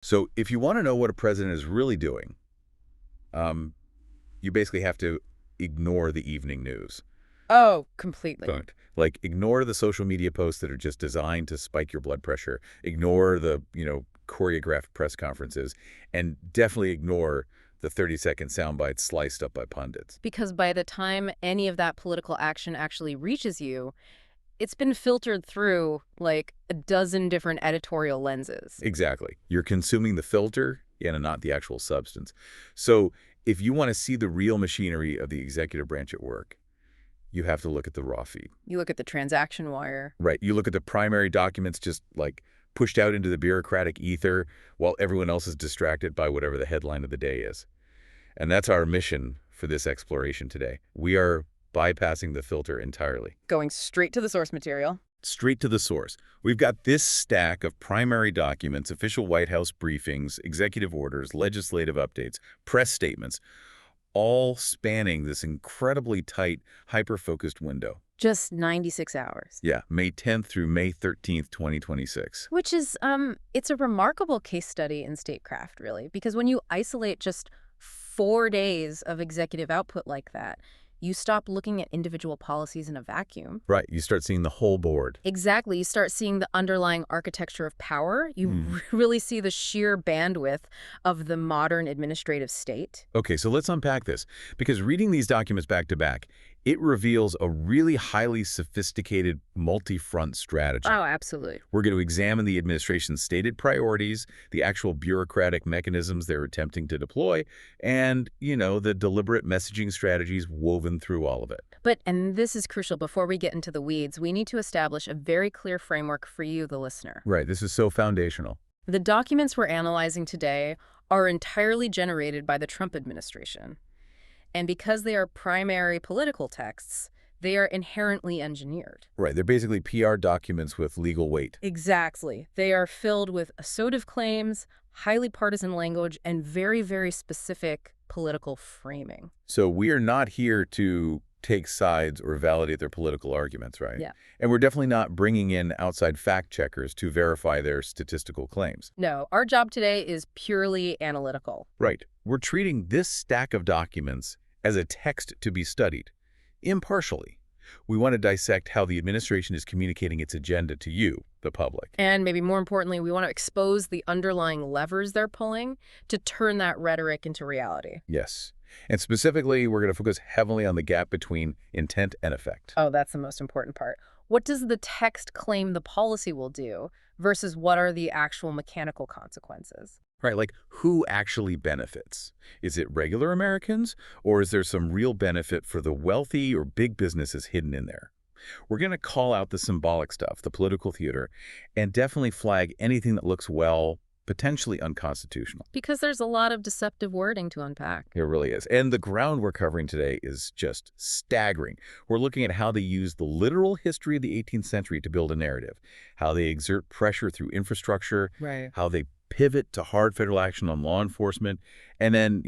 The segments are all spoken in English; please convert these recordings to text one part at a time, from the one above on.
So if you want to know what a president is really doing, you basically have to ignore the evening news. Oh, completely. Don't. Like, ignore the social media posts that are just designed to spike your blood pressure. Ignore the, choreographed press conferences. And definitely ignore the 30-second sound bites sliced up by pundits. Because by the time any of that political action actually reaches you, it's been filtered through like a dozen different editorial lenses. Exactly. You're consuming the filter and not the actual substance. So if you want to see the real machinery of the executive branch at work, you have to look at the raw feed. You look at the transaction wire. Right. You look at the primary documents just like pushed out into the bureaucratic ether while everyone else is distracted by whatever the headline of the day is. And that's our mission for this exploration today. We are bypassing the filter entirely. Going straight to the source material. Straight to the source. We've got this stack of primary documents, official White House briefings, executive orders, legislative updates, press statements, all spanning this incredibly tight, hyper-focused window. Just 96 hours. Yeah, May 10th through May 13th, 2026. Which is, it's a remarkable case study in statecraft, really, because when you isolate just 4 days of executive output like that, you stop looking at individual policies in a vacuum. Right, you start seeing the whole board. Exactly. You start seeing the underlying architecture of power. You really see the sheer bandwidth of the modern administrative state. Okay, so let's unpack this, because reading these documents back to back, it reveals a really highly sophisticated multi-front strategy. Oh, absolutely. We're going to examine the administration's stated priorities, the actual bureaucratic mechanisms they're attempting to deploy, and, the deliberate messaging strategies woven through all of it. And this is crucial, before we get into the weeds, we need to establish a very clear framework for you, the listener. Right, this is so foundational. The documents we're analyzing today are entirely generated by the Trump administration. And because they are primary political texts, they are inherently engineered. Right, they're basically PR documents with legal weight. Exactly. They are filled with assertive claims, highly partisan language, and very, very specific political framing. So we are not here to take sides or validate their political arguments, right? Yeah. And we're definitely not bringing in outside fact checkers to verify their statistical claims. No, our job today is purely analytical. Right. We're treating this stack of documents as a text to be studied, impartially. We want to dissect how the administration is communicating its agenda to you, the public. And maybe more importantly, we want to expose the underlying levers they're pulling to turn that rhetoric into reality. Yes. And specifically, we're going to focus heavily on the gap between intent and effect. Oh, that's the most important part. What does the text claim the policy will do versus what are the actual mechanical consequences? Right, like who actually benefits? Is it regular Americans, or is there some real benefit for the wealthy or big businesses hidden in there? We're going to call out the symbolic stuff, the political theater, and definitely flag anything that looks, potentially unconstitutional. Because there's a lot of deceptive wording to unpack. It really is. And the ground we're covering today is just staggering. We're looking at how they use the literal history of the 18th century to build a narrative, how they exert pressure through infrastructure, Right. how they pivot to hard federal action on law enforcement, and then,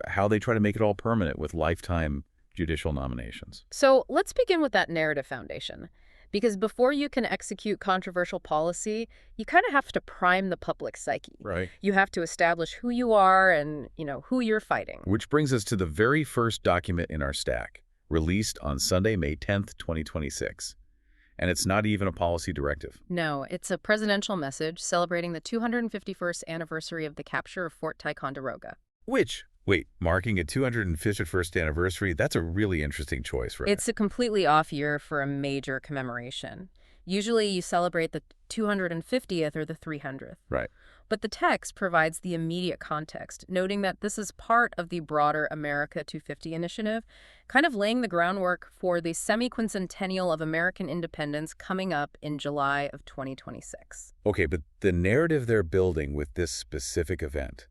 how they try to make it all permanent with lifetime judicial nominations. So let's begin with that narrative foundation. Because before you can execute controversial policy, you kind of have to prime the public psyche. Right. You have to establish who you are and, who you're fighting. Which brings us to the very first document in our stack, released on Sunday, May 10th, 2026. And it's not even a policy directive. No, it's a presidential message celebrating the 251st anniversary of the capture of Fort Ticonderoga. Marking a 251st anniversary, that's a really interesting choice, right? It's a completely off year for a major commemoration. Usually you celebrate the 250th or the 300th. Right. But the text provides the immediate context, noting that this is part of the broader America 250 initiative, kind of laying the groundwork for the semi-quincentennial of American independence coming up in July of 2026. Okay, but the narrative they're building with this specific event,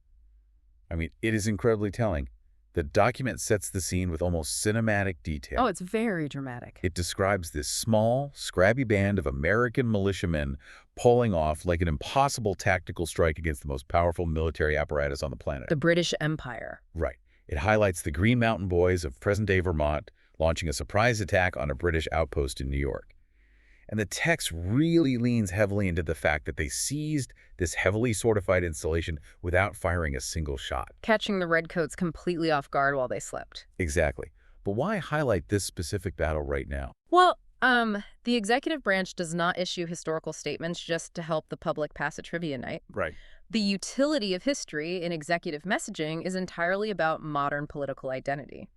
it is incredibly telling. The document sets the scene with almost cinematic detail. Oh, it's very dramatic. It describes this small, scrappy band of American militiamen pulling off like an impossible tactical strike against the most powerful military apparatus on the planet. The British Empire. Right. It highlights the Green Mountain Boys of present-day Vermont launching a surprise attack on a British outpost in New York. And the text really leans heavily into the fact that they seized this heavily fortified installation without firing a single shot. Catching the redcoats completely off guard while they slept. Exactly. But why highlight this specific battle right now? Well, the executive branch does not issue historical statements just to help the public pass a trivia night. Right. The utility of history in executive messaging is entirely about modern political identity.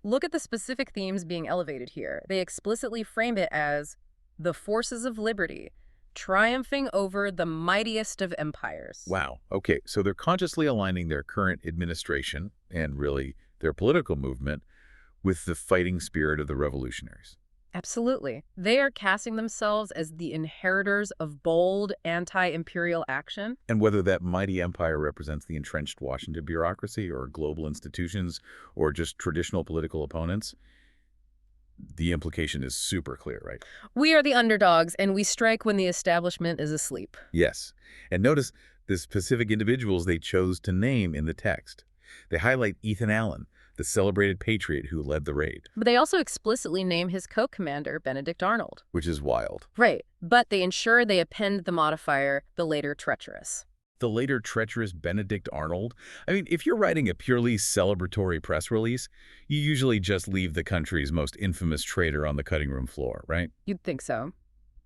Look at the specific themes being elevated here. They explicitly frame it as the forces of liberty, triumphing over the mightiest of empires. Wow. Okay, so they're consciously aligning their current administration and really their political movement with the fighting spirit of the revolutionaries. Absolutely. They are casting themselves as the inheritors of bold anti-imperial action. And whether that mighty empire represents the entrenched Washington bureaucracy or global institutions or just traditional political opponents, the implication is super clear, right? We are the underdogs, and we strike when the establishment is asleep. Yes. And notice the specific individuals they chose to name in the text. They highlight Ethan Allen, the celebrated patriot who led the raid. But they also explicitly name his co-commander, Benedict Arnold. Which is wild. Right. But they ensure they append the modifier, the later treacherous. The later treacherous Benedict Arnold? I mean, if you're writing a purely celebratory press release, you usually just leave the country's most infamous traitor on the cutting room floor, right? You'd think so.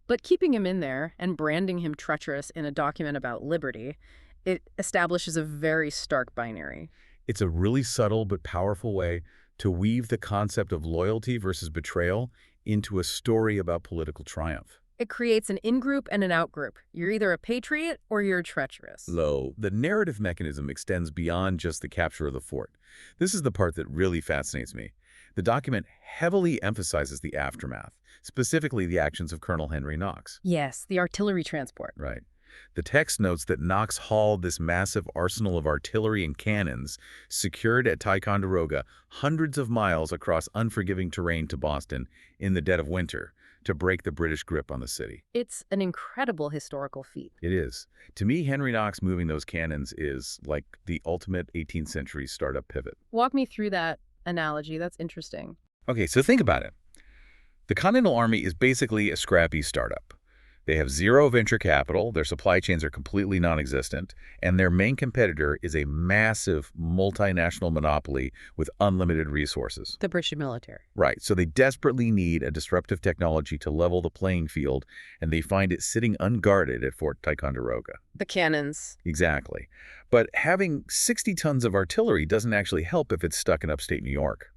But keeping him in there and branding him treacherous in a document about liberty, it establishes a very stark binary. It's a really subtle but powerful way to weave the concept of loyalty versus betrayal into a story about political triumph. It creates an in-group and an out-group. You're either a patriot or you're treacherous. The narrative mechanism extends beyond just the capture of the fort. This is the part that really fascinates me. The document heavily emphasizes the aftermath, specifically the actions of Colonel Henry Knox. Yes, the artillery transport. Right. The text notes that Knox hauled this massive arsenal of artillery and cannons secured at Ticonderoga hundreds of miles across unforgiving terrain to Boston in the dead of winter to break the British grip on the city. It's an incredible historical feat. It is. To me, Henry Knox moving those cannons is like the ultimate 18th century startup pivot. Walk me through that analogy. That's interesting. Okay, so think about it. The Continental Army is basically a scrappy startup. They have zero venture capital, their supply chains are completely non-existent, and their main competitor is a massive multinational monopoly with unlimited resources. The British military. Right, so they desperately need a disruptive technology to level the playing field, and they find it sitting unguarded at Fort Ticonderoga. The cannons. Exactly. But having 60 tons of artillery doesn't actually help if it's stuck in upstate New York.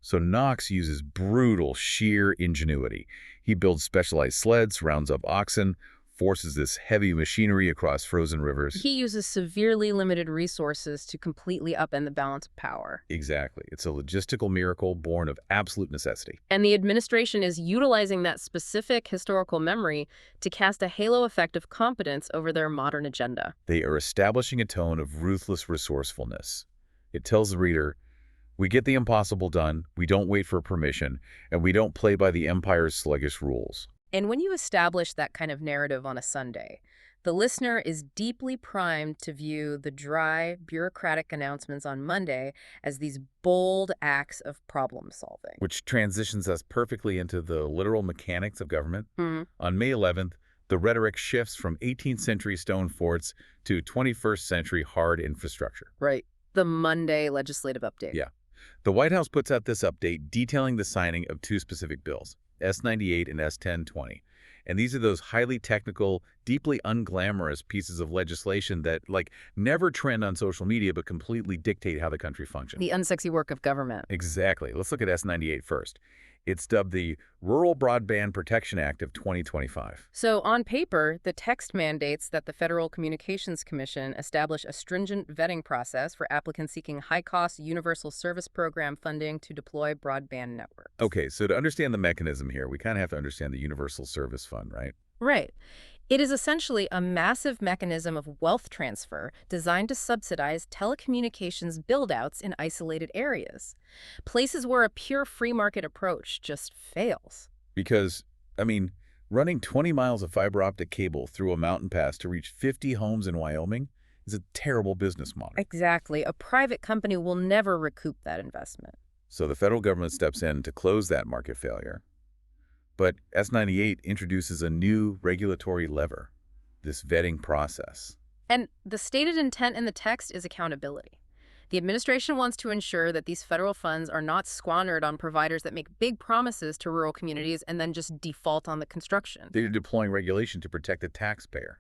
So Knox uses brutal, sheer ingenuity. He builds specialized sleds, rounds up oxen, forces this heavy machinery across frozen rivers. He uses severely limited resources to completely upend the balance of power. Exactly. It's a logistical miracle born of absolute necessity. And the administration is utilizing that specific historical memory to cast a halo effect of competence over their modern agenda. They are establishing a tone of ruthless resourcefulness. It tells the reader, we get the impossible done, we don't wait for permission, and we don't play by the empire's sluggish rules. And when you establish that kind of narrative on a Sunday, the listener is deeply primed to view the dry, bureaucratic announcements on Monday as these bold acts of problem solving. Which transitions us perfectly into the literal mechanics of government. Hmm. On May 11th, the rhetoric shifts from 18th century stone forts to 21st century hard infrastructure. Right. The Monday legislative update. Yeah. The White House puts out this update detailing the signing of two specific bills, S-98 and S-1020. And these are those highly technical, deeply unglamorous pieces of legislation that, never trend on social media but completely dictate how the country functions. The unsexy work of government. Exactly. Let's look at S-98 first. It's dubbed the Rural Broadband Protection Act of 2025. So on paper, the text mandates that the Federal Communications Commission establish a stringent vetting process for applicants seeking high-cost universal service program funding to deploy broadband networks. Okay, so to understand the mechanism here, we kind of have to understand the Universal Service Fund, right? Right. It is essentially a massive mechanism of wealth transfer designed to subsidize telecommunications build-outs in isolated areas, places where a pure free market approach just fails. Because, running 20 miles of fiber optic cable through a mountain pass to reach 50 homes in Wyoming is a terrible business model. Exactly. A private company will never recoup that investment. So the federal government steps in to close that market failure. But S98 introduces a new regulatory lever, this vetting process. And the stated intent in the text is accountability. The administration wants to ensure that these federal funds are not squandered on providers that make big promises to rural communities and then just default on the construction. They're deploying regulation to protect the taxpayer,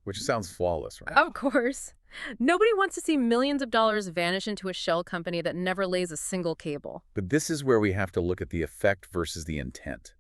which sounds flawless, right? Of course. Nobody wants to see millions of dollars vanish into a shell company that never lays a single cable. But this is where we have to look at the effect versus the intent.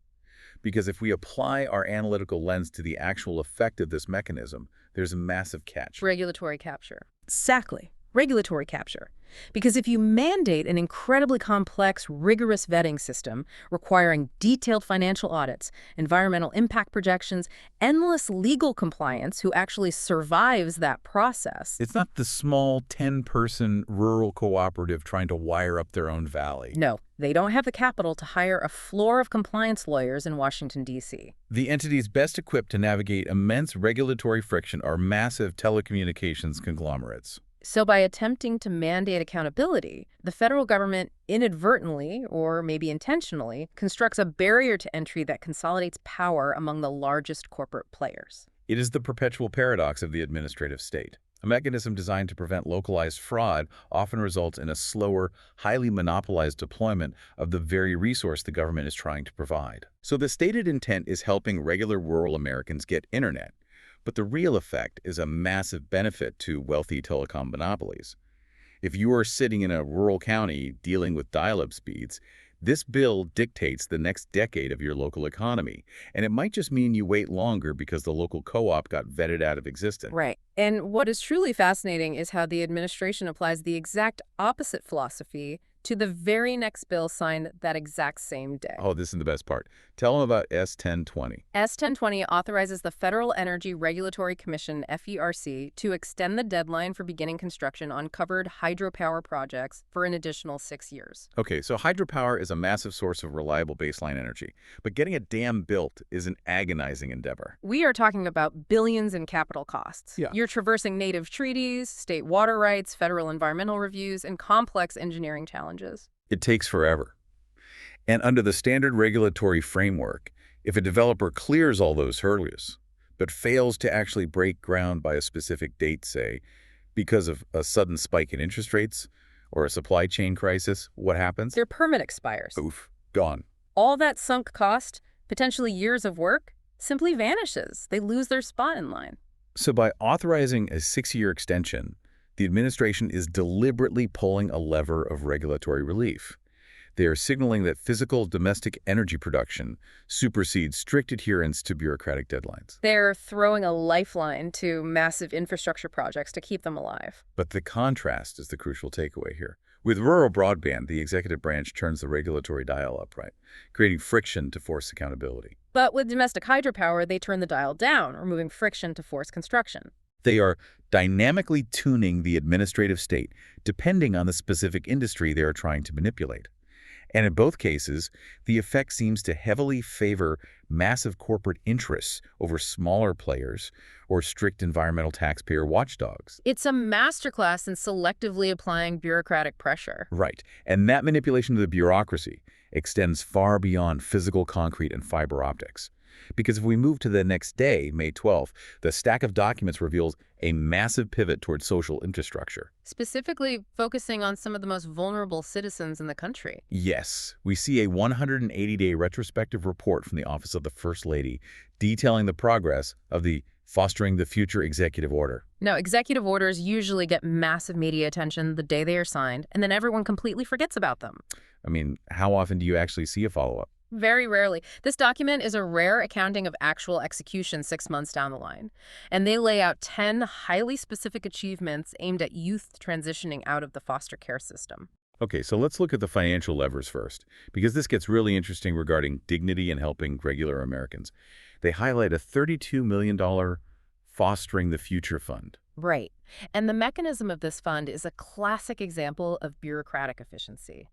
Because if we apply our analytical lens to the actual effect of this mechanism, there's a massive catch. Regulatory capture. Exactly. Regulatory capture. Because if you mandate an incredibly complex, rigorous vetting system requiring detailed financial audits, environmental impact projections, endless legal compliance who actually survives that process. It's not the small 10-person rural cooperative trying to wire up their own valley. No, they don't have the capital to hire a floor of compliance lawyers in Washington, D.C. The entities best equipped to navigate immense regulatory friction are massive telecommunications conglomerates. So by attempting to mandate accountability, the federal government inadvertently, or maybe intentionally, constructs a barrier to entry that consolidates power among the largest corporate players. It is the perpetual paradox of the administrative state. A mechanism designed to prevent localized fraud often results in a slower, highly monopolized deployment of the very resource the government is trying to provide. So the stated intent is helping regular rural Americans get internet. But the real effect is a massive benefit to wealthy telecom monopolies. If you are sitting in a rural county dealing with dial-up speeds, this bill dictates the next decade of your local economy, and it might just mean you wait longer because the local co-op got vetted out of existence. Right. And what is truly fascinating is how the administration applies the exact opposite philosophy to the very next bill signed that exact same day. Oh, this is the best part. Tell them about S1020. S1020 authorizes the Federal Energy Regulatory Commission, FERC, to extend the deadline for beginning construction on covered hydropower projects for an additional 6 years. Okay, so hydropower is a massive source of reliable baseline energy, but getting a dam built is an agonizing endeavor. We are talking about billions in capital costs. Yeah. You're traversing native treaties, state water rights, federal environmental reviews, and complex engineering challenges. It takes forever. And under the standard regulatory framework, if a developer clears all those hurdles, but fails to actually break ground by a specific date, say, because of a sudden spike in interest rates or a supply chain crisis, what happens? Their permit expires. Oof, gone. All that sunk cost, potentially years of work, simply vanishes. They lose their spot in line. So by authorizing a 6-year extension, the administration is deliberately pulling a lever of regulatory relief. They are signaling that physical domestic energy production supersedes strict adherence to bureaucratic deadlines. They're throwing a lifeline to massive infrastructure projects to keep them alive. But the contrast is the crucial takeaway here. With rural broadband, the executive branch turns the regulatory dial up, right, creating friction to force accountability. But with domestic hydropower, they turn the dial down, removing friction to force construction. They are dynamically tuning the administrative state, depending on the specific industry they are trying to manipulate. And in both cases, the effect seems to heavily favor massive corporate interests over smaller players or strict environmental taxpayer watchdogs. It's a masterclass in selectively applying bureaucratic pressure. Right. And that manipulation of the bureaucracy extends far beyond physical concrete and fiber optics. Because if we move to the next day, May 12th, the stack of documents reveals a massive pivot towards social infrastructure. Specifically focusing on some of the most vulnerable citizens in the country. Yes, we see a 180-day retrospective report from the Office of the First Lady detailing the progress of the Fostering the Future executive order. Now, executive orders usually get massive media attention the day they are signed, and then everyone completely forgets about them. I mean, how often do you actually see a follow-up? Very rarely. This document is a rare accounting of actual execution 6 months down the line. And they lay out 10 highly specific achievements aimed at youth transitioning out of the foster care system. Okay, so let's look at the financial levers first, because this gets really interesting regarding dignity and helping regular Americans. They highlight a $32 million Fostering the Future Fund. Right. And the mechanism of this fund is a classic example of bureaucratic efficiency.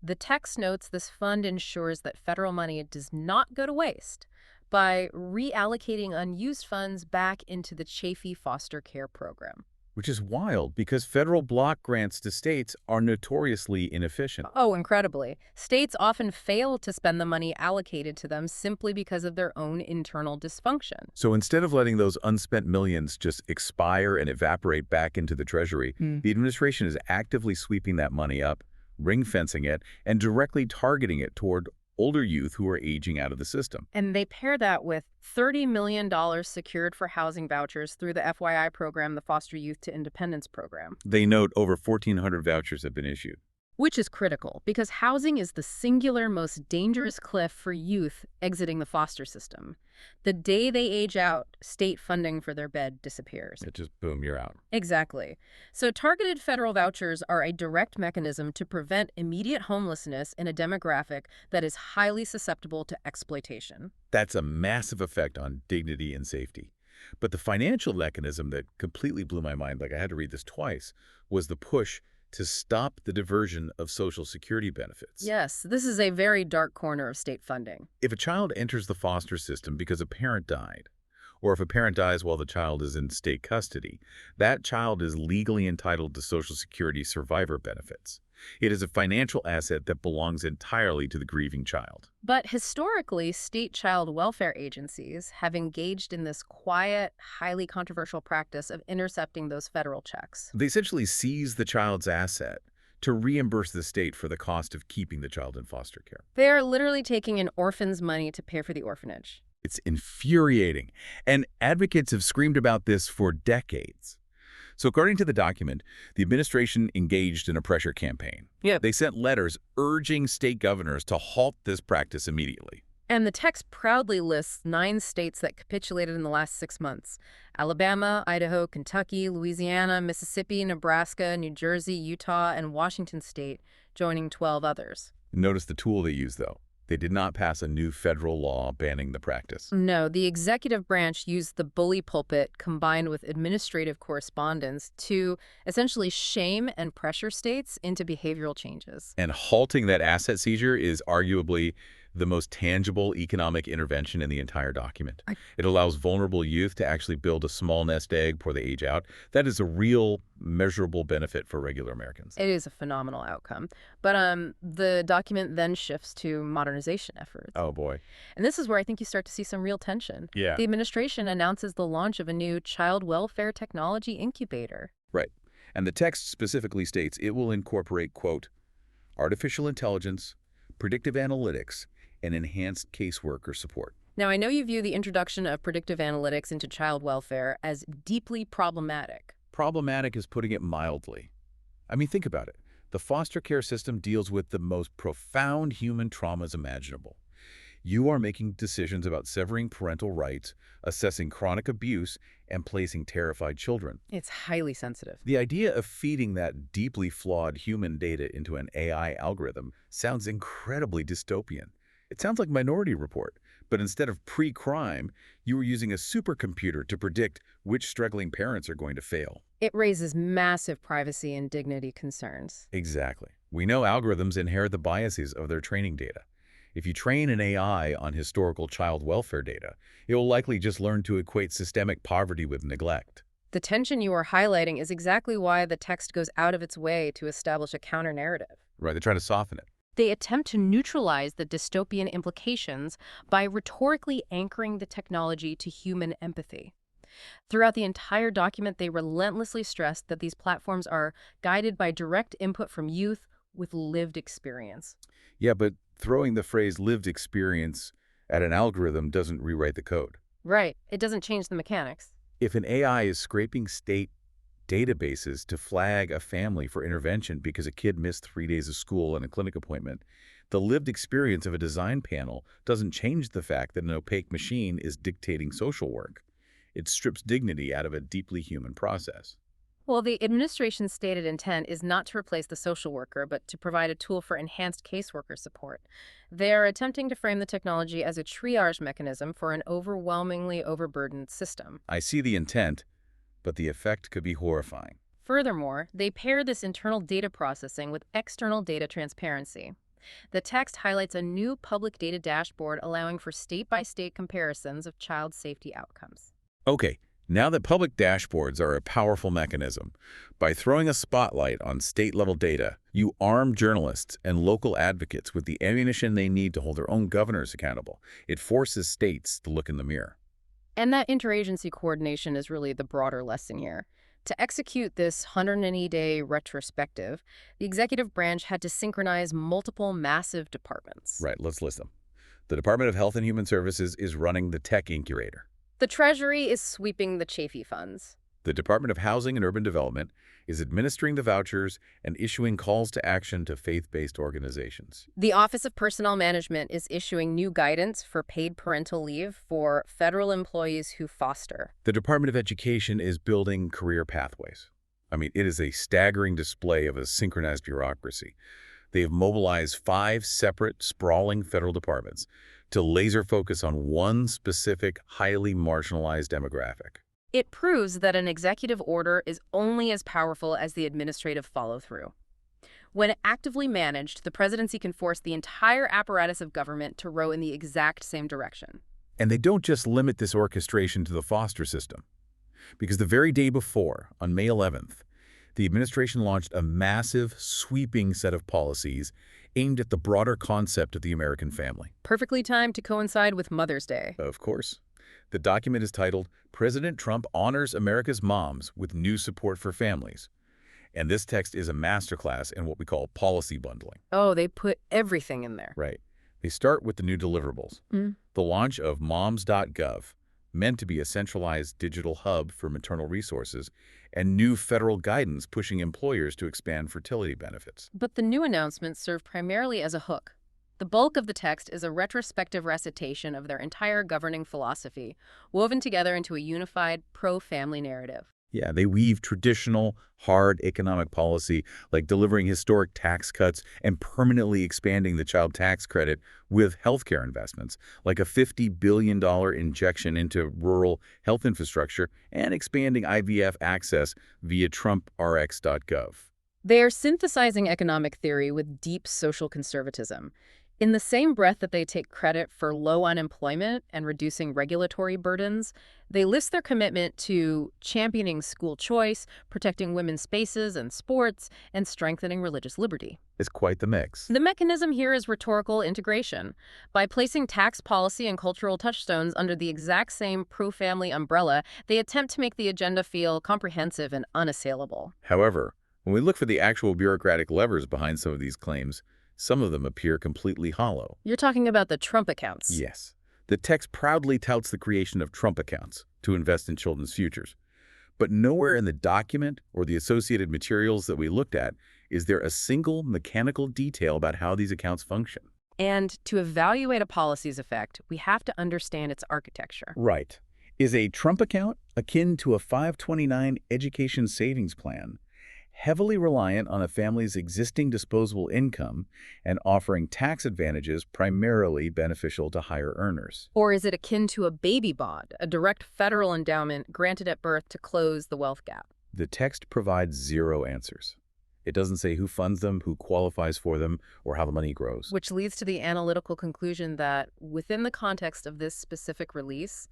The text notes this fund ensures that federal money does not go to waste by reallocating unused funds back into the Chafee foster care program. which is wild because federal block grants to states are notoriously inefficient. Oh, incredibly. States often fail to spend the money allocated to them simply because of their own internal dysfunction. So instead of letting those unspent millions just expire and evaporate back into the Treasury, the administration is actively sweeping that money up, ring-fencing it, and directly targeting it toward older youth who are aging out of the system. And they pair that with $30 million secured for housing vouchers through the FYI program, the Foster Youth to Independence program. They note over 1,400 vouchers have been issued. Which is critical, because housing is the singular most dangerous cliff for youth exiting the foster system. The day they age out, state funding for their bed disappears. It just, boom, you're out. Exactly. So targeted federal vouchers are a direct mechanism to prevent immediate homelessness in a demographic that is highly susceptible to exploitation. That's a massive effect on dignity and safety. But the financial mechanism that completely blew my mind, like I had to read this twice, was the push to stop the diversion of Social Security benefits. Yes, this is a very dark corner of state funding. If a child enters the foster system because a parent died, or if a parent dies while the child is in state custody, that child is legally entitled to Social Security survivor benefits. It is a financial asset that belongs entirely to the grieving child. But historically, state child welfare agencies have engaged in this quiet, highly controversial practice of intercepting those federal checks. They essentially seize the child's asset to reimburse the state for the cost of keeping the child in foster care. They are literally taking an orphan's money to pay for the orphanage. It's infuriating, and advocates have screamed about this for decades. So according to the document, the administration engaged in a pressure campaign. Yep. They sent letters urging state governors to halt this practice immediately. And the text proudly lists 9 states that capitulated in the last 6 months: Alabama, Idaho, Kentucky, Louisiana, Mississippi, Nebraska, New Jersey, Utah, and Washington state, joining 12 others. Notice the tool they used, though. They did not pass a new federal law banning the practice. No, the executive branch used the bully pulpit combined with administrative correspondence to essentially shame and pressure states into behavioral changes. And halting that asset seizure is arguably the most tangible economic intervention in the entire document. It allows vulnerable youth to actually build a small nest egg before they age out. That is a real measurable benefit for regular Americans. It is a phenomenal outcome. But the document then shifts to modernization efforts. Oh, boy. And this is where I think you start to see some real tension. Yeah. The administration announces the launch of a new child welfare technology incubator. Right. And the text specifically states it will incorporate, quote, artificial intelligence, predictive analytics, and enhanced caseworker support. Now, I know you view the introduction of predictive analytics into child welfare as deeply problematic. Problematic is putting it mildly. I mean, think about it. The foster care system deals with the most profound human traumas imaginable. You are making decisions about severing parental rights, assessing chronic abuse, and placing terrified children. It's highly sensitive. The idea of feeding that deeply flawed human data into an AI algorithm sounds incredibly dystopian. It sounds like Minority Report, but instead of pre-crime, you were using a supercomputer to predict which struggling parents are going to fail. It raises massive privacy and dignity concerns. Exactly. We know algorithms inherit the biases of their training data. If you train an AI on historical child welfare data, it will likely just learn to equate systemic poverty with neglect. The tension you are highlighting is exactly why the text goes out of its way to establish a counter-narrative. Right, they try to soften it. They attempt to neutralize the dystopian implications by rhetorically anchoring the technology to human empathy. Throughout the entire document, they relentlessly stress that these platforms are guided by direct input from youth with lived experience. Yeah, but throwing the phrase lived experience at an algorithm doesn't rewrite the code. Right. It doesn't change the mechanics. If an AI is scraping state databases to flag a family for intervention because a kid missed 3 days of school and a clinic appointment, the lived experience of a design panel doesn't change the fact that an opaque machine is dictating social work. It strips dignity out of a deeply human process. Well, the administration's stated intent is not to replace the social worker, but to provide a tool for enhanced caseworker support. They are attempting to frame the technology as a triage mechanism for an overwhelmingly overburdened system. I see the intent, but the effect could be horrifying. Furthermore, they pair this internal data processing with external data transparency. The text highlights a new public data dashboard allowing for state-by-state comparisons of child safety outcomes. Okay, Now that public dashboards are a powerful mechanism, by throwing a spotlight on state-level data, you arm journalists and local advocates with the ammunition they need to hold their own governors accountable. It forces states to look in the mirror. And that interagency coordination is really the broader lesson here. To execute this 180-day retrospective, the executive branch had to synchronize multiple massive departments. Right, let's list them. The Department of Health and Human Services is running the tech incubator. The Treasury is sweeping the chafy funds. The Department of Housing and Urban Development is administering the vouchers and issuing calls to action to faith-based organizations. The Office of Personnel Management is issuing new guidance for paid parental leave for federal employees who foster. The Department of Education is building career pathways. I mean, it is a staggering display of a synchronized bureaucracy. They have mobilized 5 separate, sprawling federal departments to laser focus on one specific, highly marginalized demographic. It proves that an executive order is only as powerful as the administrative follow-through. When actively managed, the presidency can force the entire apparatus of government to row in the exact same direction. And they don't just limit this orchestration to the foster system. Because the very day before, on May 11th, the administration launched a massive, sweeping set of policies aimed at the broader concept of the American family. Perfectly timed to coincide with Mother's Day. Of course. The document is titled, "President Trump Honors America's Moms with New Support for Families." And this text is a masterclass in what we call policy bundling. Oh, they put everything in there. Right. They start with the new deliverables. The launch of moms.gov, meant to be a centralized digital hub for maternal resources, and new federal guidance pushing employers to expand fertility benefits. But the new announcements serve primarily as a hook. The bulk of the text is a retrospective recitation of their entire governing philosophy, woven together into a unified pro-family narrative. Yeah, they weave traditional, hard economic policy like delivering historic tax cuts and permanently expanding the child tax credit with healthcare investments, like a $50 billion injection into rural health infrastructure and expanding IVF access via TrumpRx.gov. They are synthesizing economic theory with deep social conservatism. In the same breath that they take credit for low unemployment and reducing regulatory burdens, they list their commitment to championing school choice, protecting women's spaces and sports, and strengthening religious liberty. It's quite the mix. The mechanism here is rhetorical integration. By placing tax policy and cultural touchstones under the exact same pro-family umbrella, they attempt to make the agenda feel comprehensive and unassailable. However, when we look for the actual bureaucratic levers behind some of these claims, some of them appear completely hollow. You're talking about the Trump accounts. Yes. The text proudly touts the creation of Trump accounts to invest in children's futures. But nowhere in the document or the associated materials that we looked at is there a single mechanical detail about how these accounts function. And to evaluate a policy's effect, we have to understand its architecture. Right. Is a Trump account akin to a 529 education savings plan, heavily reliant on a family's existing disposable income and offering tax advantages primarily beneficial to higher earners? Or is it akin to a baby bond, a direct federal endowment granted at birth to close the wealth gap? The text provides 0 answers. It doesn't say who funds them, who qualifies for them, or how the money grows. Which leads to the analytical conclusion that within the context of this specific release,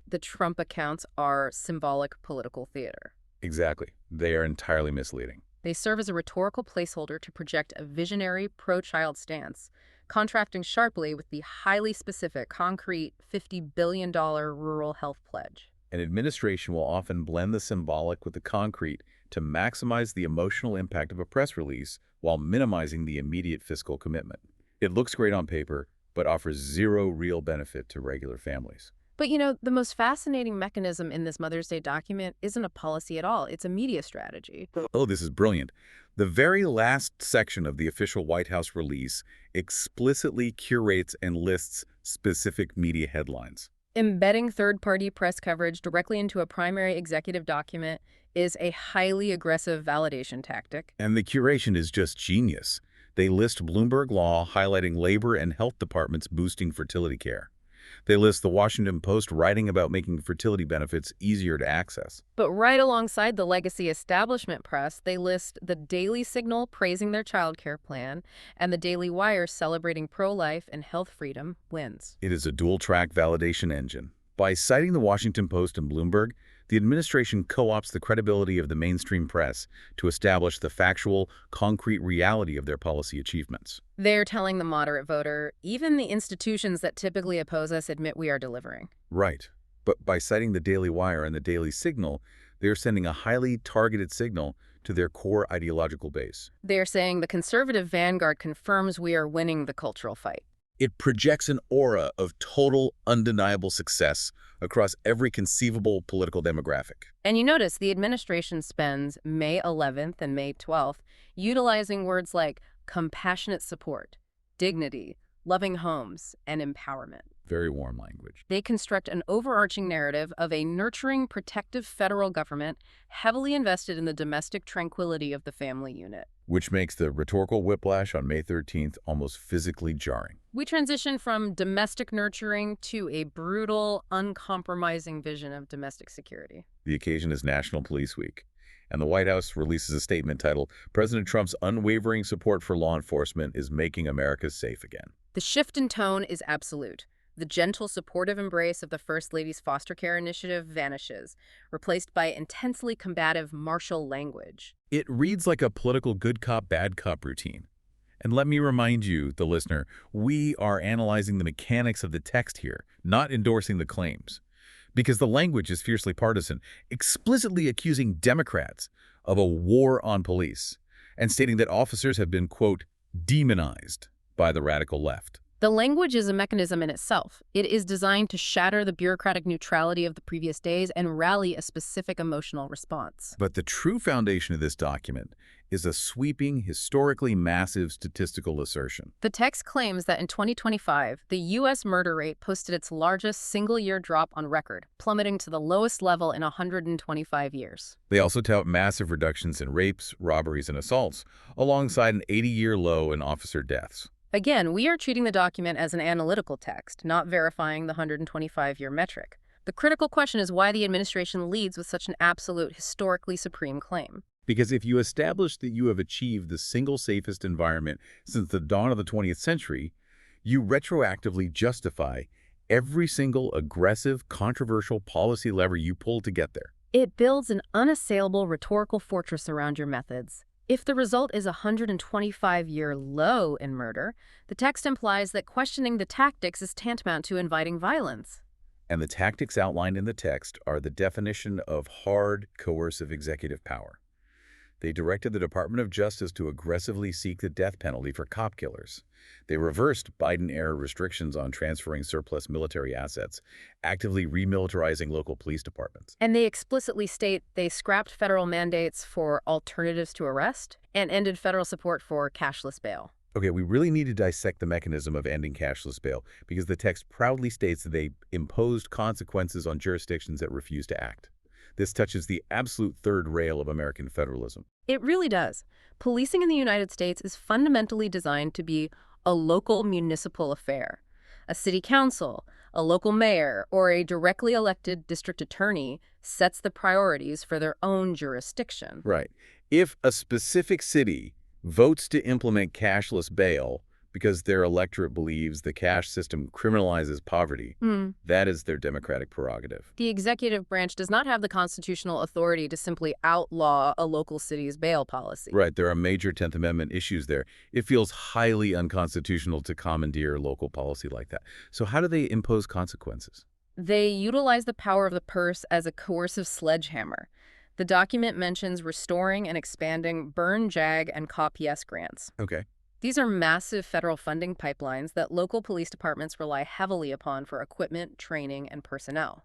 the Trump accounts are symbolic political theater. Exactly. They are entirely misleading. They serve as a rhetorical placeholder to project a visionary pro-child stance, contrasting sharply with the highly specific, concrete $50 billion rural health pledge. An administration will often blend the symbolic with the concrete to maximize the emotional impact of a press release while minimizing the immediate fiscal commitment. It looks great on paper, but offers 0 real benefit to regular families. But, the most fascinating mechanism in this Mother's Day document isn't a policy at all. It's a media strategy. Oh, this is brilliant. The very last section of the official White House release explicitly curates and lists specific media headlines. Embedding third-party press coverage directly into a primary executive document is a highly aggressive validation tactic. And the curation is just genius. They list Bloomberg Law highlighting labor and health departments boosting fertility care. They list the Washington Post writing about making fertility benefits easier to access. But right alongside the legacy establishment press, they list the Daily Signal praising their child care plan and the Daily Wire celebrating pro-life and health freedom wins. It is a dual-track validation engine. By citing the Washington Post and Bloomberg, The administration co-opts the credibility of the mainstream press to establish the factual, concrete reality of their policy achievements. They're telling the moderate voter, even the institutions that typically oppose us admit we are delivering. Right. But by citing the Daily Wire and the Daily Signal, they're sending a highly targeted signal to their core ideological base. They're saying the conservative vanguard confirms we are winning the cultural fight. It projects an aura of total, undeniable success across every conceivable political demographic. And you notice the administration spends May 11th and May 12th utilizing words like compassionate support, dignity, loving homes, and empowerment. Very warm language. They construct an overarching narrative of a nurturing, protective federal government heavily invested in the domestic tranquility of the family unit. Which makes the rhetorical whiplash on May 13th almost physically jarring. We transition from domestic nurturing to a brutal, uncompromising vision of domestic security. The occasion is National Police Week, and the White House releases a statement titled, "President Trump's unwavering support for law enforcement is making America safe again." The shift in tone is absolute. The gentle, supportive embrace of the First Lady's foster care initiative vanishes, replaced by intensely combative martial language. It reads like a political good cop, bad cop routine. And let me remind you, the listener, we are analyzing the mechanics of the text here, not endorsing the claims. Because the language is fiercely partisan, explicitly accusing Democrats of a war on police, and stating that officers have been, quote, demonized by the radical left. The language is a mechanism in itself. It is designed to shatter the bureaucratic neutrality of the previous days and rally a specific emotional response. But the true foundation of this document is a sweeping, historically massive statistical assertion. The text claims that in 2025, the U.S. murder rate posted its largest single-year drop on record, plummeting to the lowest level in 125 years. They also tout massive reductions in rapes, robberies, and assaults, alongside an 80-year low in officer deaths. Again, we are treating the document as an analytical text, not verifying the 125-year metric. The critical question is why the administration leads with such an absolute, historically supreme claim. Because if you establish that you have achieved the single safest environment since the dawn of the 20th century, you retroactively justify every single aggressive, controversial policy lever you pulled to get there. It builds an unassailable rhetorical fortress around your methods. If the result is a 125-year low in murder, the text implies that questioning the tactics is tantamount to inviting violence. And the tactics outlined in the text are the definition of hard, coercive executive power. They directed the Department of Justice to aggressively seek the death penalty for cop killers. They reversed Biden-era restrictions on transferring surplus military assets, actively remilitarizing local police departments. And they explicitly state they scrapped federal mandates for alternatives to arrest and ended federal support for cashless bail. Okay, we really need to dissect the mechanism of ending cashless bail because the text proudly states that they imposed consequences on jurisdictions that refuse to act. This touches the absolute third rail of American federalism. It really does. Policing in the United States is fundamentally designed to be a local municipal affair. A city council, a local mayor, or a directly elected district attorney sets the priorities for their own jurisdiction. Right. If a specific city votes to implement cashless bail because their electorate believes the cash system criminalizes poverty, that is their democratic prerogative. The executive branch does not have the constitutional authority to simply outlaw a local city's bail policy. Right, there are major 10th Amendment issues there. It feels highly unconstitutional to commandeer local policy like that. So how do they impose consequences? They utilize the power of the purse as a coercive sledgehammer. The document mentions restoring and expanding burn, JAG, and COP-yes grants. Okay. These are massive federal funding pipelines that local police departments rely heavily upon for equipment, training, and personnel.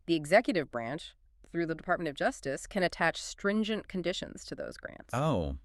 The executive branch, through the Department of Justice, can attach stringent conditions to those grants. Oh,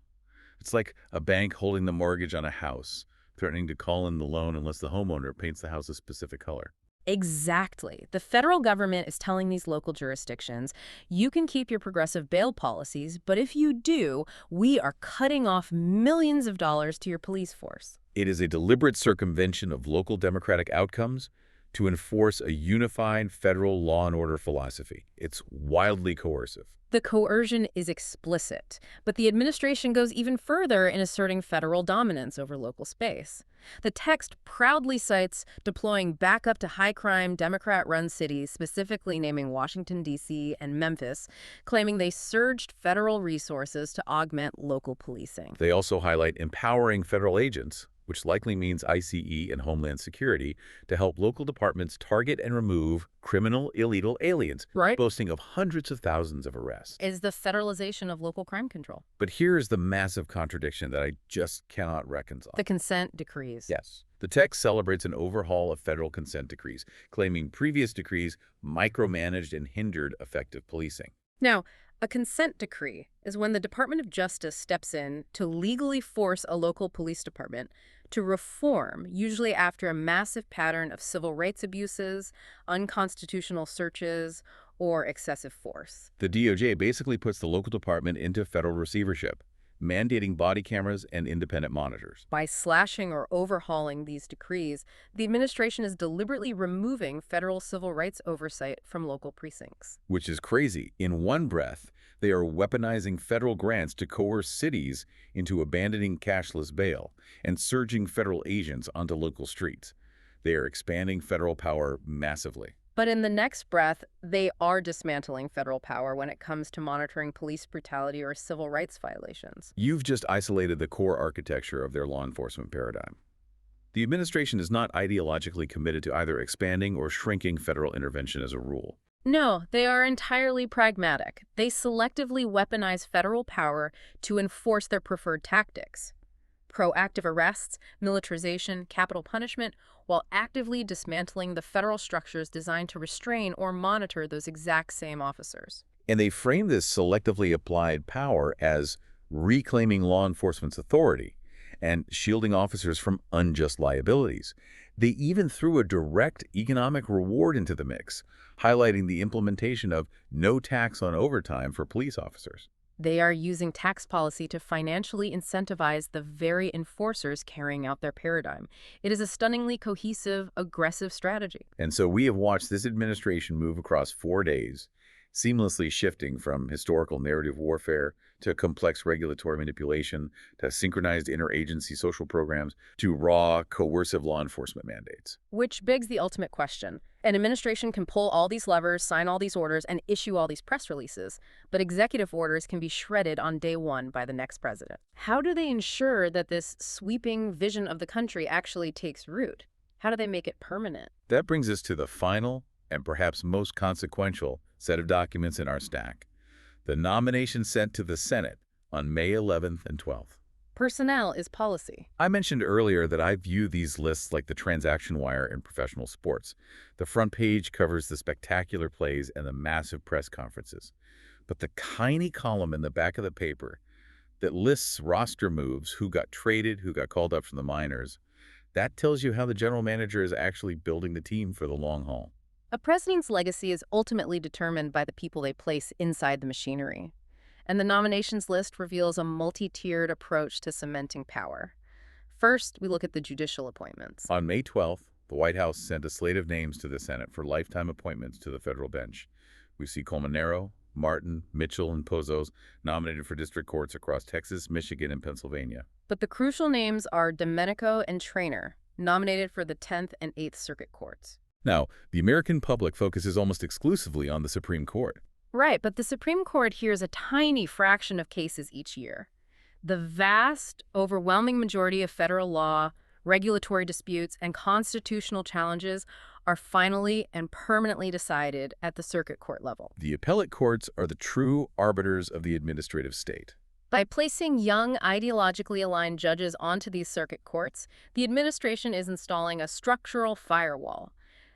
it's like a bank holding the mortgage on a house, threatening to call in the loan unless the homeowner paints the house a specific color. Exactly. The federal government is telling these local jurisdictions, you can keep your progressive bail policies, but if you do, we are cutting off millions of dollars to your police force. It is a deliberate circumvention of local democratic outcomes to enforce a unified federal law and order philosophy. It's wildly coercive. The coercion is explicit, but the administration goes even further in asserting federal dominance over local space. The text proudly cites deploying backup to high-crime, Democrat-run cities, specifically naming Washington, D.C. and Memphis, claiming they surged federal resources to augment local policing. They also highlight empowering federal agents, which likely means ICE and Homeland Security, to help local departments target and remove criminal illegal aliens, Right. boasting of hundreds of thousands of arrests. Is the federalization of local crime control. But here's the massive contradiction that I just cannot reconcile. The consent decrees. Yes. The text celebrates an overhaul of federal consent decrees, claiming previous decrees micromanaged and hindered effective policing. Now, a consent decree is when the Department of Justice steps in to legally force a local police department to reform, usually after a massive pattern of civil rights abuses, unconstitutional searches, or excessive force. The DOJ basically puts the local department into federal receivership, mandating body cameras and independent monitors. By slashing or overhauling these decrees, the administration is deliberately removing federal civil rights oversight from local precincts. Which is crazy. In one breath, they are weaponizing federal grants to coerce cities into abandoning cashless bail and surging federal agents onto local streets. They are expanding federal power massively. But in the next breath, they are dismantling federal power when it comes to monitoring police brutality or civil rights violations. You've just isolated the core architecture of their law enforcement paradigm. The administration is not ideologically committed to either expanding or shrinking federal intervention as a rule. No, they are entirely pragmatic. They selectively weaponize federal power to enforce their preferred tactics. Proactive arrests, militarization, capital punishment, while actively dismantling the federal structures designed to restrain or monitor those exact same officers. And they frame this selectively applied power as reclaiming law enforcement's authority and shielding officers from unjust liabilities. They even threw a direct economic reward into the mix, highlighting the implementation of no tax on overtime for police officers. They are using tax policy to financially incentivize the very enforcers carrying out their paradigm. It is a stunningly cohesive, aggressive strategy. And so we have watched this administration move across 4 days, seamlessly shifting from historical narrative warfare to complex regulatory manipulation to synchronized interagency social programs to raw, coercive law enforcement mandates. Which begs the ultimate question. An administration can pull all these levers, sign all these orders, and issue all these press releases, but executive orders can be shredded on day one by the next president. How do they ensure that this sweeping vision of the country actually takes root? How do they make it permanent? That brings us to the final and perhaps most consequential set of documents in our stack, the nomination sent to the Senate on May 11th and 12th. Personnel is policy. I mentioned earlier that I view these lists like the transaction wire in professional sports. The front page covers the spectacular plays and the massive press conferences. But the tiny column in the back of the paper that lists roster moves, who got traded, who got called up from the minors, that tells you how the general manager is actually building the team for the long haul. A president's legacy is ultimately determined by the people they place inside the machinery. And the nominations list reveals a multi-tiered approach to cementing power. First, we look at the judicial appointments. On May 12th, the White House sent a slate of names to the Senate for lifetime appointments to the federal bench. We see Colmenero, Martin, Mitchell, and Pozos nominated for district courts across Texas, Michigan, and Pennsylvania. But the crucial names are Domenico and Traynor, nominated for the 10th and 8th Circuit Courts. Now, the American public focuses almost exclusively on the Supreme Court. Right, but the Supreme Court hears a tiny fraction of cases each year. The vast, overwhelming majority of federal law, regulatory disputes, and constitutional challenges are finally and permanently decided at the circuit court level. The appellate courts are the true arbiters of the administrative state. By placing young, ideologically aligned judges onto these circuit courts, the administration is installing a structural firewall.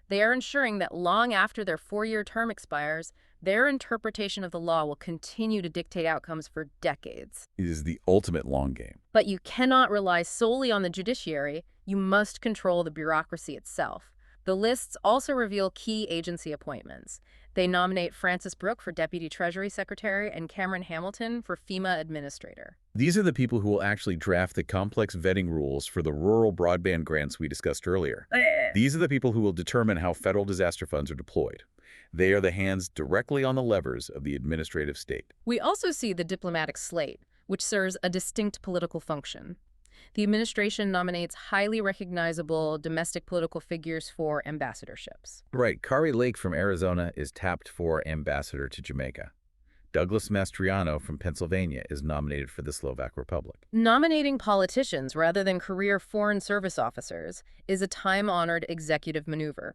They are ensuring that long after their 4-year term expires, their interpretation of the law will continue to dictate outcomes for decades. It is the ultimate long game. But you cannot rely solely on the judiciary. You must control the bureaucracy itself. The lists also reveal key agency appointments. They nominate Francis Brooke for Deputy Treasury Secretary and Cameron Hamilton for FEMA Administrator. These are the people who will actually draft the complex vetting rules for the rural broadband grants we discussed earlier. These are the people who will determine how federal disaster funds are deployed. They are the hands directly on the levers of the administrative state. We also see the diplomatic slate, which serves a distinct political function. The administration nominates highly recognizable domestic political figures for ambassadorships. Right, Kari Lake from Arizona is tapped for ambassador to Jamaica. Douglas Mastriano from Pennsylvania is nominated for the Slovak Republic. Nominating politicians rather than career Foreign Service officers is a time-honored executive maneuver.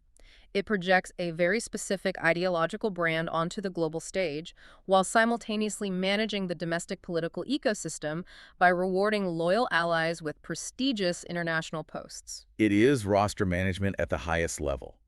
It projects a very specific ideological brand onto the global stage while simultaneously managing the domestic political ecosystem by rewarding loyal allies with prestigious international posts. It is roster management at the highest level.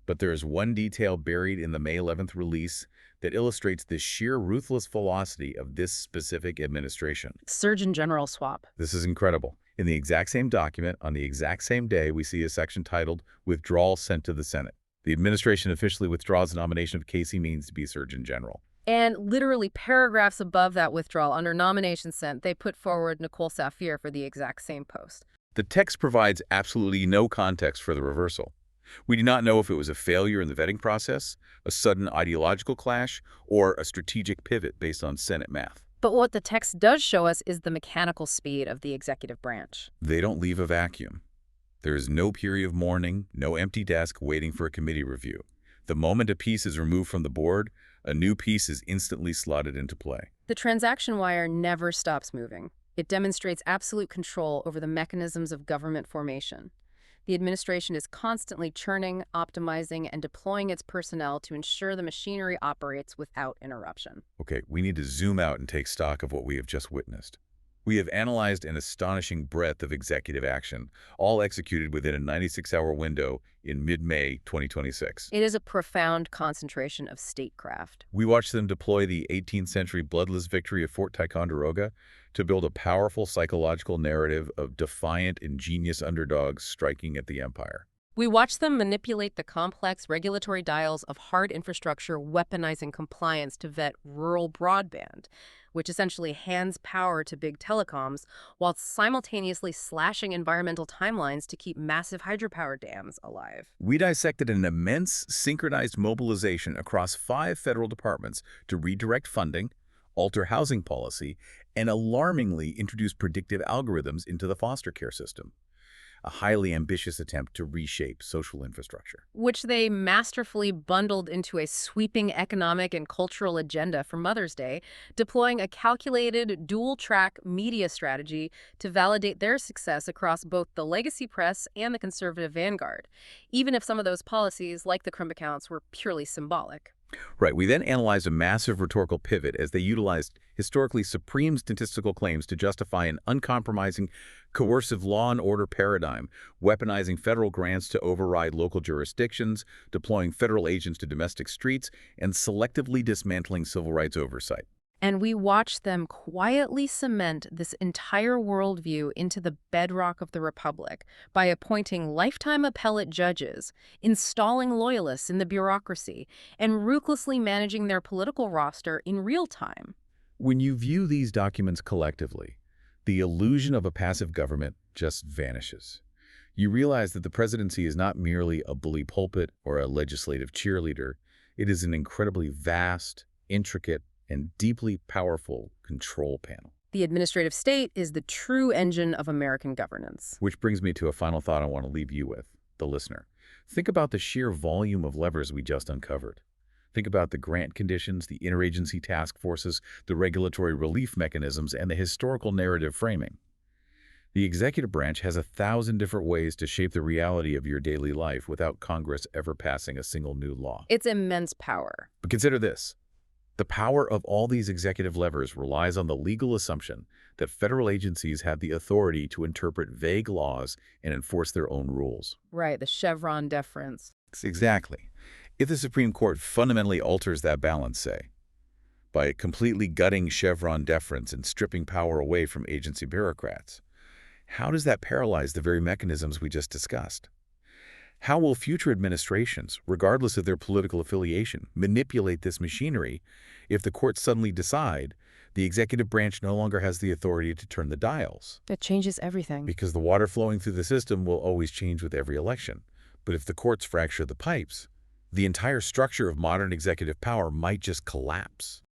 But there is one detail buried in the May 11th release that illustrates the sheer ruthless velocity of this specific administration. Surgeon General swap. This is incredible. In the exact same document, on the exact same day, we see a section titled Withdrawal Sent to the Senate. The administration officially withdraws the nomination of Casey Means to be Surgeon General. And literally paragraphs above that withdrawal, under nomination sent, they put forward Nicole Saphir for the exact same post. The text provides absolutely no context for the reversal. We do not know if it was a failure in the vetting process, a sudden ideological clash, or a strategic pivot based on Senate math. But what the text does show us is the mechanical speed of the executive branch. They don't leave a vacuum. There is no period of mourning, no empty desk waiting for a committee review. The moment a piece is removed from the board, a new piece is instantly slotted into play. The transaction wire never stops moving. It demonstrates absolute control over the mechanisms of government formation. The administration is constantly churning, optimizing, and deploying its personnel to ensure the machinery operates without interruption. Okay, we need to zoom out and take stock of what we have just witnessed. We have analyzed an astonishing breadth of executive action, all executed within a 96-hour window in mid-May 2026. It is a profound concentration of statecraft. We watched them deploy the 18th century bloodless victory of Fort Ticonderoga to build a powerful psychological narrative of defiant, ingenious underdogs striking at the empire. We watch them manipulate the complex regulatory dials of hard infrastructure, weaponizing compliance to vet rural broadband, which essentially hands power to big telecoms while simultaneously slashing environmental timelines to keep massive hydropower dams alive. We dissected an immense synchronized mobilization across 5 federal departments to redirect funding, alter housing policy, and alarmingly introduce predictive algorithms into the foster care system. A highly ambitious attempt to reshape social infrastructure. Which they masterfully bundled into a sweeping economic and cultural agenda for Mother's Day, deploying a calculated dual-track media strategy to validate their success across both the legacy press and the conservative vanguard, even if some of those policies, like the crimp accounts, were purely symbolic. Right. We then analyzed a massive rhetorical pivot as they utilized historically supreme statistical claims to justify an uncompromising, coercive law and order paradigm, weaponizing federal grants to override local jurisdictions, deploying federal agents to domestic streets, and selectively dismantling civil rights oversight. And we watch them quietly cement this entire worldview into the bedrock of the Republic by appointing lifetime appellate judges, installing loyalists in the bureaucracy, and ruthlessly managing their political roster in real time. When you view these documents collectively, the illusion of a passive government just vanishes. You realize that the presidency is not merely a bully pulpit or a legislative cheerleader. It is an incredibly vast, intricate, and deeply powerful control panel. The administrative state is the true engine of American governance. Which brings me to a final thought I want to leave you with, the listener. Think about the sheer volume of levers we just uncovered. Think about the grant conditions, the interagency task forces, the regulatory relief mechanisms, and the historical narrative framing. The executive branch has 1,000 different ways to shape the reality of your daily life without Congress ever passing a single new law. It's immense power. But consider this. The power of all these executive levers relies on the legal assumption that federal agencies have the authority to interpret vague laws and enforce their own rules. Right, the Chevron deference. Exactly. If the Supreme Court fundamentally alters that balance, say, by completely gutting Chevron deference and stripping power away from agency bureaucrats, how does that paralyze the very mechanisms we just discussed? How will future administrations, regardless of their political affiliation, manipulate this machinery if the courts suddenly decide the executive branch no longer has the authority to turn the dials? It changes everything. Because the water flowing through the system will always change with every election. But if the courts fracture the pipes, the entire structure of modern executive power might just collapse.